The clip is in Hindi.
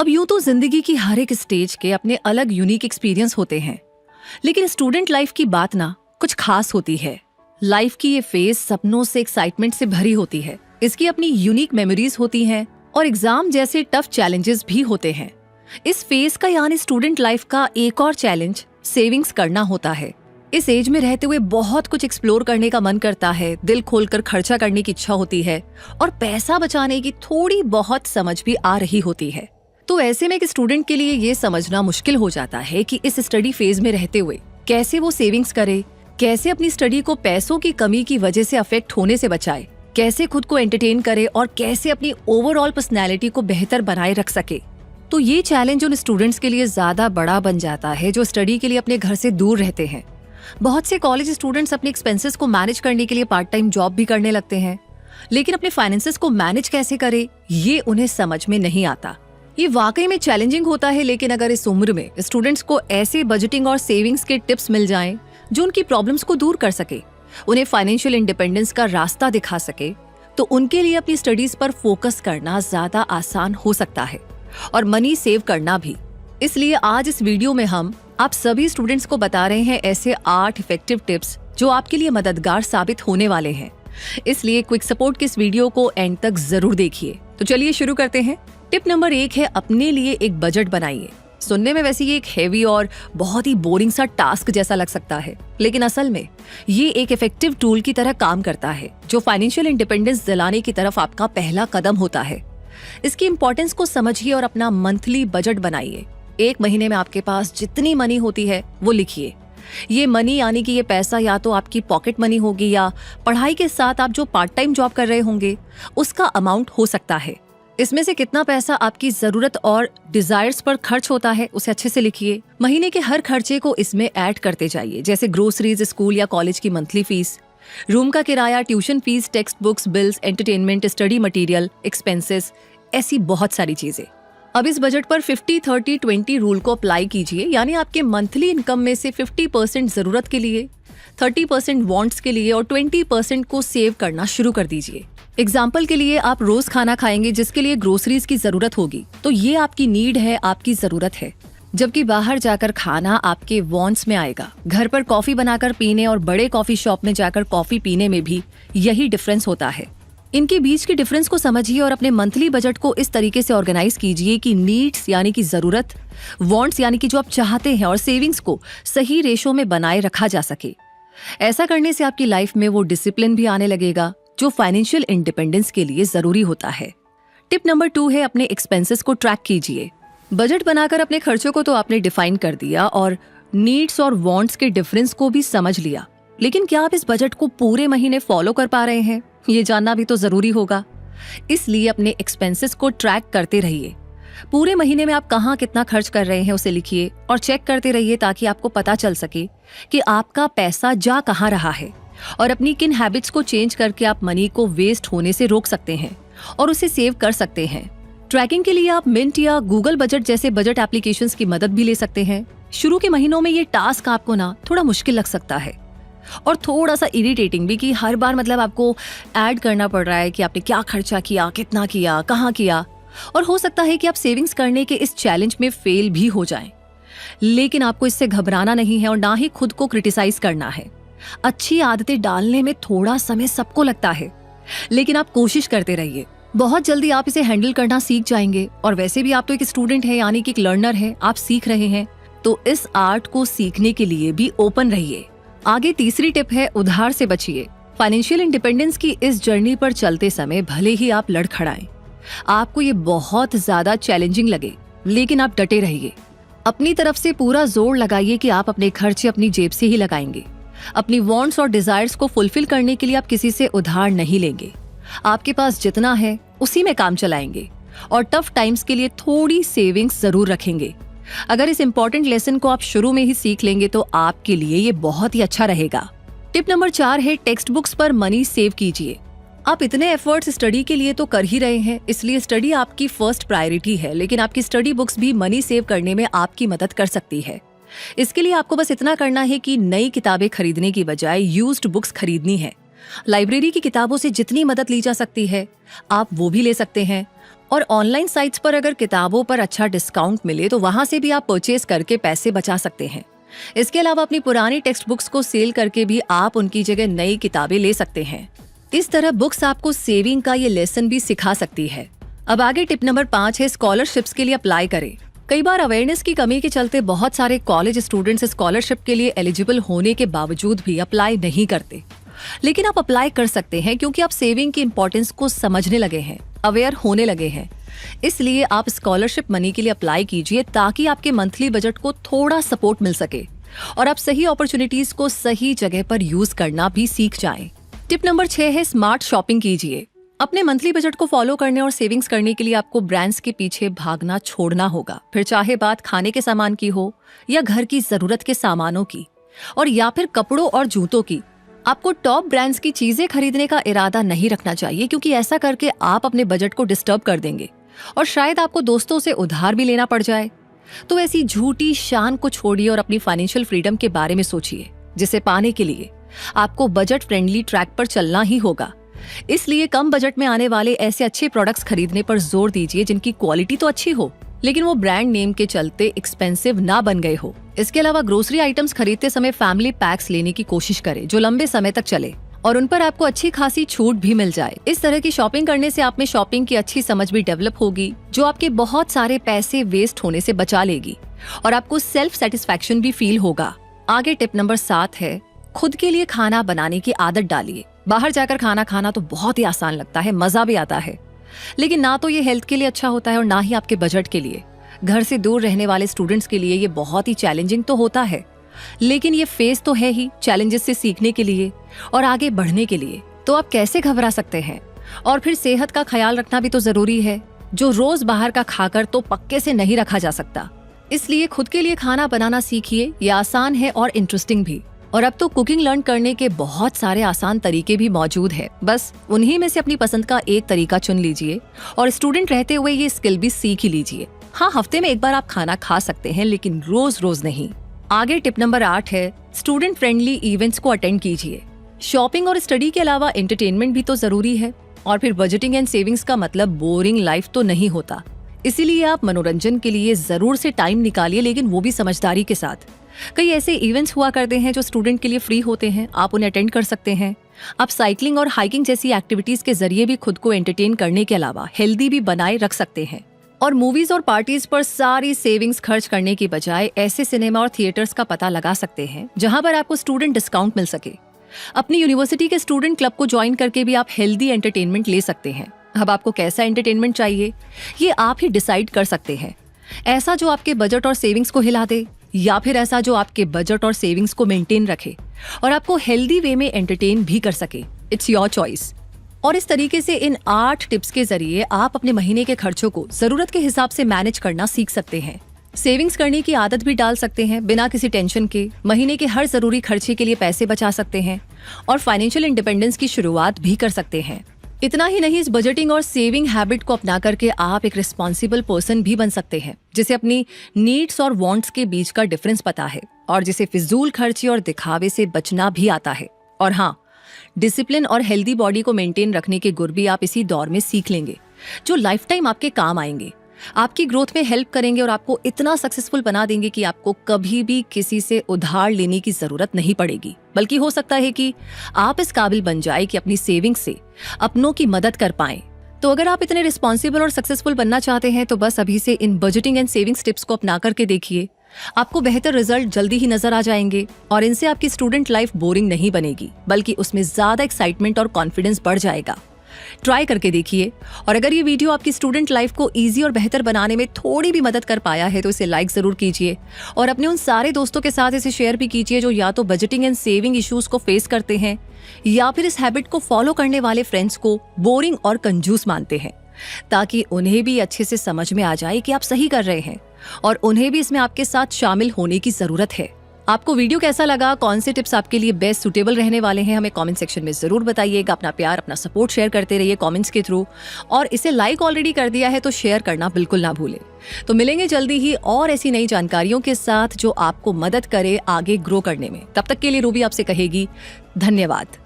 अब यूं तो जिंदगी की हर एक स्टेज के अपने अलग यूनिक एक्सपीरियंस होते हैं, लेकिन स्टूडेंट लाइफ की बात ना कुछ खास होती है। लाइफ की ये फेज सपनों से, एक्साइटमेंट से भरी होती है। इसकी अपनी यूनिक मेमोरीज होती हैं और एग्जाम जैसे टफ चैलेंजेस भी होते हैं। इस फेज का यानी स्टूडेंट लाइफ का एक और चैलेंज सेविंग्स करना होता है। इस एज में रहते हुए बहुत कुछ एक्सप्लोर करने का मन करता है, दिल खोलकर खर्चा करने की इच्छा होती है और पैसा बचाने की थोड़ी बहुत समझ भी आ रही होती है। तो ऐसे में एक स्टूडेंट के लिए ये समझना मुश्किल हो जाता है कि इस स्टडी फेज में रहते हुए कैसे वो सेविंग्स करे, कैसे अपनी स्टडी को पैसों की कमी की वजह से अफेक्ट होने से बचाए, कैसे खुद को एंटरटेन करे और कैसे अपनी ओवरऑल पर्सनैलिटी को बेहतर बनाए रख सके। तो ये चैलेंज उन स्टूडेंट्स के लिए ज्यादा बड़ा बन जाता है जो स्टडी के लिए अपने घर से दूर रहते हैं। बहुत से कॉलेज स्टूडेंट्स अपने एक्सपेंसेस को मैनेज करने के लिए पार्ट टाइम जॉब भी करने लगते हैं, लेकिन अपने फाइनेंसेस को मैनेज कैसे करे ये उन्हें समझ में नहीं आता। ये वाकई में चैलेंजिंग होता है, लेकिन अगर इस उम्र में स्टूडेंट्स को ऐसे बजटिंग और सेविंग्स के टिप्स मिल जाएं जो उनकी प्रॉब्लम्स को दूर कर सके, उन्हें फाइनेंशियल इंडिपेंडेंस का रास्ता दिखा सके, तो उनके लिए अपनी स्टडीज पर फोकस करना ज्यादा आसान हो सकता है और मनी सेव करना भी। इसलिए आज इस वीडियो में हम आप सभी स्टूडेंट्स को बता रहे हैं ऐसे 8 इफेक्टिव टिप्स जो आपके लिए मददगार साबित होने वाले हैं। इसलिए क्विक सपोर्ट के इस वीडियो को एंड तक जरूर देखिए। तो चलिए शुरू करते हैं। टिप नंबर 1 है अपने लिए एक बजट बनाइए। सुनने में वैसे ये एक हेवी और बहुत ही बोरिंग सा टास्क जैसा लग सकता है, लेकिन असल में ये एक इफेक्टिव टूल की तरह काम करता है जो फाइनेंशियल इंडिपेंडेंस दिलाने की तरफ आपका पहला कदम होता है। इसकी इंपॉर्टेंस को समझिए और अपना मंथली बजट बनाइए। एक महीने में आपके पास जितनी मनी होती है वो लिखिए। ये मनी यानी कि ये पैसा या तो आपकी पॉकेट मनी होगी या पढ़ाई के साथ आप जो पार्ट टाइम जॉब कर रहे होंगे उसका अमाउंट हो सकता है। इसमें से कितना पैसा आपकी जरूरत और डिजायर्स पर खर्च होता है उसे अच्छे से लिखिए। महीने के हर खर्चे को इसमें ऐड करते जाइए, जैसे ग्रोसरीज, स्कूल या कॉलेज की मंथली फीस, रूम का किराया, tuition fees, text books, bills, entertainment, study material, expenses, ऐसी बहुत सारी चीजें। अब इस बजट पर 50-30-20 रूल को अप्लाई कीजिए, यानी आपके मंथली इनकम में से 50% जरूरत के लिए, 30% वांट्स के लिए और 20% को सेव करना शुरू कर दीजिए। एग्जाम्पल के लिए आप रोज खाना खाएंगे जिसके लिए ग्रोसरीज की जरूरत होगी, तो ये आपकी नीड है, आपकी जरूरत है, जबकि बाहर जाकर खाना आपके वांट्स में आएगा। घर पर कॉफी बनाकर पीने और बड़े कॉफी शॉप में जाकर कॉफी पीने में भी यही डिफरेंस होता है। इनके बीच के डिफरेंस को समझिए और अपने मंथली बजट को इस तरीके से ऑर्गेनाइज कीजिए कि नीड्स यानी कि जरूरत, वांट्स यानी कि जो आप चाहते हैं और सेविंग्स को सही रेशो में बनाए रखा जा सके। ऐसा करने से आपकी लाइफ में वो डिसिप्लिन भी आने लगेगा जो फाइनेंशियल इंडिपेंडेंस के लिए जरूरी होता है। टिप नंबर 2 है अपने एक्सपेंसेस को ट्रैक कीजिए। बजट बनाकर अपने खर्चों को तो आपने डिफाइन कर दिया और नीड्स और वांट्स के डिफरेंस को भी समझ लिया, लेकिन क्या आप इस बजट को पूरे महीने फॉलो कर पा रहे हैं, ये जानना भी तो जरूरी होगा। इसलिए अपने एक्सपेंसेस को ट्रैक करते रहिए। पूरे महीने में आप कहाँ कितना खर्च कर रहे हैं उसे लिखिए और चेक करते रहिए ताकि आपको पता चल सके कि आपका पैसा जा कहाँ रहा है और अपनी किन हैबिट्स को चेंज करके आप मनी को वेस्ट होने से रोक सकते हैं और उसे सेव कर सकते हैं। ट्रैकिंग के लिए आप मिंट या गूगल बजट जैसे बजट एप्लीकेशंस की मदद भी ले सकते हैं। शुरू के महीनों में ये टास्क आपको ना थोड़ा मुश्किल लग सकता है और थोड़ा सा इरिटेटिंग भी कि हर बार मतलब आपको ऐड करना पड़ रहा है कि आपने क्या खर्चा किया, कितना किया, कहाँ किया, और हो सकता है कि आप सेविंग्स करने के इस चैलेंज में फेल भी हो जाएं। लेकिन आपको इससे घबराना नहीं है और ना ही खुद को क्रिटिसाइज करना है। अच्छी आदतें डालने में थोड़ा समय सबको लगता है, लेकिन आप कोशिश करते रहिए। बहुत जल्दी आप इसे हैंडल करना सीख जाएंगे और वैसे भी आप तो एक स्टूडेंट है यानी कि एक लर्नर है, आप सीख रहे हैं, तो इस आर्ट को सीखने के लिए भी ओपन रहिए। आगे तीसरी टिप है उधार से बचिए। फाइनेंशियल इंडिपेंडेंस की इस जर्नी पर चलते समय भले ही आप लड़खड़ाएं, आपको ये बहुत ज्यादा चैलेंजिंग लगे, लेकिन आप डटे रहिए। अपनी तरफ से पूरा जोर लगाइए कि आप अपने खर्चे अपनी जेब से ही लगाएंगे। अपनी वांट्स और डिजायर्स को फुलफिल करने के लिए आप किसी से उधार नहीं लेंगे। आपके पास जितना है उसी में काम चलाएंगे और टफ टाइम्स के लिए थोड़ी सेविंग्स जरूर रखेंगे। अगर इस इंपॉर्टेंट लेसन को आप शुरू में ही सीख लेंगे तो आपके लिए ये बहुत ही अच्छा रहेगा। टिप नंबर 4 है टेक्स्ट बुक्स पर मनी सेव कीजिए। आप इतने एफर्ट्स स्टडी के लिए तो कर ही रहे हैं, इसलिए स्टडी आपकी फर्स्ट प्रायोरिटी है, लेकिन आपकी स्टडी बुक्स भी मनी सेव करने में आपकी मदद कर सकती है। इसके लिए आपको बस इतना करना है कि नई किताबें खरीदने की बजाय यूज्ड बुक्स खरीदनी है। लाइब्रेरी की किताबों से जितनी मदद ली जा सकती है आप वो भी ले सकते हैं और ऑनलाइन साइट्स पर अगर किताबों पर अच्छा डिस्काउंट मिले तो वहां से भी आप परचेज करके पैसे बचा सकते हैं। इसके अलावा अपनी पुरानी टेक्स्ट बुक्स को सेल करके भी आप उनकी जगह नई किताबें ले सकते हैं। इस तरह बुक्स आपको सेविंग का ये लेसन भी सिखा सकती है। अब आगे टिप नंबर 5 है स्कॉलरशिप्स के लिए अप्लाई करें। कई बार अवेयरनेस की कमी के चलते बहुत सारे कॉलेज स्टूडेंट्स स्कॉलरशिप के लिए एलिजिबल होने के बावजूद भी अप्लाई नहीं करते, लेकिन आप अप्लाई कर सकते हैं क्योंकि आप सेविंग की इम्पोर्टेंस को समझने लगे हैं, अवेयर होने लगे हैं। इसलिए आप स्कॉलरशिप मनी के लिए अप्लाई कीजिए ताकि आपके मंथली बजट को थोड़ा सपोर्ट मिल सके और आप सही अपॉर्चुनिटीज को सही जगह पर यूज करना भी सीख जाएं। टिप नंबर 6 है स्मार्ट शॉपिंग कीजिए। अपने मंथली बजट को फॉलो करने और सेविंग्स करने के लिए आपको ब्रांड्स के पीछे भागना छोड़ना होगा, फिर चाहे बात खाने के सामान की हो या घर की जरूरत के सामानों की और या फिर कपड़ों और जूतों की। आपको टॉप ब्रांड्स की चीजें खरीदने का इरादा नहीं रखना चाहिए क्योंकि ऐसा करके आप अपने बजट को डिस्टर्ब कर देंगे और शायद आपको दोस्तों से उधार भी लेना पड़ जाए। तो ऐसी झूठी शान को छोड़िए और अपनी फाइनेंशियल फ्रीडम के बारे में सोचिए, जिसे पाने के लिए आपको बजट फ्रेंडली ट्रैक पर चलना ही होगा। इसलिए कम बजट में आने वाले ऐसे अच्छे प्रोडक्ट्स खरीदने पर जोर दीजिए जिनकी क्वालिटी तो अच्छी हो लेकिन वो ब्रांड नेम के चलते एक्सपेंसिव ना बन गए हो। इसके अलावा ग्रोसरी आइटम्स खरीदते समय फैमिली पैक्स लेने की कोशिश करें जो लंबे समय तक चले और उन पर आपको अच्छी खासी छूट भी मिल जाए। इस तरह की शॉपिंग करने से आप में शॉपिंग की अच्छी समझ भी डेवलप होगी जो आपके बहुत सारे पैसे वेस्ट होने से बचा लेगी और आपको सेल्फ सेटिस्फैक्शन भी फील होगा। आगे टिप नंबर 7 है खुद के लिए खाना बनाने की आदत डालिए। बाहर जाकर खाना खाना तो बहुत ही आसान लगता है, मजा भी आता है, लेकिन ना तो ये हेल्थ के लिए अच्छा होता है और ना ही आपके बजट के लिए। घर से दूर रहने वाले स्टूडेंट्स के लिए ये बहुत ही चैलेंजिंग तो होता है, लेकिन ये फेज तो है ही चैलेंजेस से सीखने के लिए और आगे बढ़ने के लिए। तो आप कैसे घबरा सकते हैं? और फिर सेहत का ख्याल रखना भी तो जरूरी है, जो रोज बाहर का खाकर तो पक्के से नहीं रखा जा सकता। इसलिए खुद के लिए खाना बनाना सीखिए। ये आसान है और इंटरेस्टिंग भी। और अब तो कुकिंग लर्न करने के बहुत सारे आसान तरीके भी मौजूद है, बस उन्हीं में से अपनी पसंद का एक तरीका चुन लीजिए और स्टूडेंट रहते हुए ये स्किल भी सीख ही लीजिए। हाँ, हफ्ते में एक बार आप खाना खा सकते हैं लेकिन रोज रोज नहीं। आगे टिप नंबर 8 है स्टूडेंट फ्रेंडली इवेंट्स को अटेंड कीजिए। शॉपिंग और स्टडी के अलावा एंटरटेनमेंट भी तो जरूरी है और फिर बजटिंग एंड सेविंग्स का मतलब बोरिंग लाइफ तो नहीं होता। इसीलिए आप मनोरंजन के लिए जरूर से टाइम निकालिए, लेकिन वो भी समझदारी के साथ। कई ऐसे इवेंट्स हुआ करते हैं जो स्टूडेंट के लिए फ्री होते हैं, आप उन्हें अटेंड कर सकते हैं। आप साइकिलिंग और हाइकिंग जैसी एक्टिविटीज के जरिए भी खुद को एंटरटेन करने के अलावा हेल्दी भी बनाए रख सकते हैं। और मूवीज और पार्टीज पर सारी सेविंग्स खर्च करने की बजाय ऐसे सिनेमा और थिएटर्स का पता लगा सकते हैं जहां पर आपको स्टूडेंट डिस्काउंट मिल सके। अपनी यूनिवर्सिटी के स्टूडेंट क्लब को ज्वाइन करके भी आप हेल्दी एंटरटेनमेंट ले सकते हैं। अब आपको कैसा एंटरटेनमेंट चाहिए ये आप ही डिसाइड कर सकते हैं। ऐसा जो आपके बजट और सेविंग्स को हिला दे या फिर ऐसा जो आपके बजट और सेविंग्स को मेंटेन रखे और आपको हेल्दी वे में एंटरटेन भी कर सके। It's your choice. और इस तरीके से इन 8 टिप्स के जरिए आप अपने महीने के खर्चों को जरूरत के हिसाब से मैनेज करना सीख सकते हैं। सेविंग्स करने की आदत भी डाल सकते हैं बिना किसी टेंशन के। महीने के हर जरूरी खर्चे के लिए पैसे बचा सकते हैं और फाइनेंशियल इंडिपेंडेंस की शुरुआत भी कर सकते हैं। इतना ही नहीं, इस बजटिंग और सेविंग हैबिट को अपना करके आप एक रिस्पॉन्सिबल पर्सन भी बन सकते हैं, जिसे अपनी नीड्स और वांट्स के बीच का डिफरेंस पता है और जिसे फिजूल खर्ची और दिखावे से बचना भी आता है। और हाँ, डिसिप्लिन और हेल्दी बॉडी को मेंटेन रखने के गुर भी आप इसी दौर में सीख लेंगे, जो लाइफ टाइम आपके काम आएंगे, आपकी ग्रोथ में हेल्प करेंगे और आपको इतना सक्सेसफुल बना देंगे कि आपको कभी भी किसी से उधार लेने की जरूरत नहीं पड़ेगी। बल्कि हो सकता है कि आप इस काबिल बन जाए कि अपनी सेविंग से अपनों की मदद कर पाएं। तो अगर आप इतने रिस्पॉन्सिबल और सक्सेसफुल बनना चाहते हैं तो बस अभी से इन बजटिंग एंड सेविंग्स टिप्स को अपना करके देखिए। आपको बेहतर रिजल्ट जल्दी ही नजर आ जाएंगे और इनसे आपकी स्टूडेंट लाइफ बोरिंग नहीं बनेगी, बल्कि उसमें ज्यादा एक्साइटमेंट और कॉन्फिडेंस बढ़ जाएगा। ट्राई करके देखिए। और अगर ये वीडियो आपकी स्टूडेंट लाइफ को इजी और बेहतर बनाने में थोड़ी भी मदद कर पाया है तो इसे लाइक जरूर कीजिए और अपने उन सारे दोस्तों के साथ इसे शेयर भी कीजिए जो या तो बजटिंग एंड सेविंग इश्यूज को फेस करते हैं या फिर इस हैबिट को फॉलो करने वाले फ्रेंड्स को बोरिंग और कंजूस मानते हैं, ताकि उन्हें भी अच्छे से समझ में आ जाए कि आप सही कर रहे हैं और उन्हें भी इसमें आपके साथ शामिल होने की जरूरत है। आपको वीडियो कैसा लगा, कौन से टिप्स आपके लिए बेस्ट सुटेबल रहने वाले हैं, हमें कमेंट सेक्शन में जरूर बताइएगा। अपना प्यार, अपना सपोर्ट शेयर करते रहिए कमेंट्स के थ्रू, और इसे लाइक ऑलरेडी कर दिया है तो शेयर करना बिल्कुल ना भूलें। तो मिलेंगे जल्दी ही और ऐसी नई जानकारियों के साथ जो आपको मदद करे आगे ग्रो करने में। तब तक के लिए रूबी आपसे कहेगी धन्यवाद।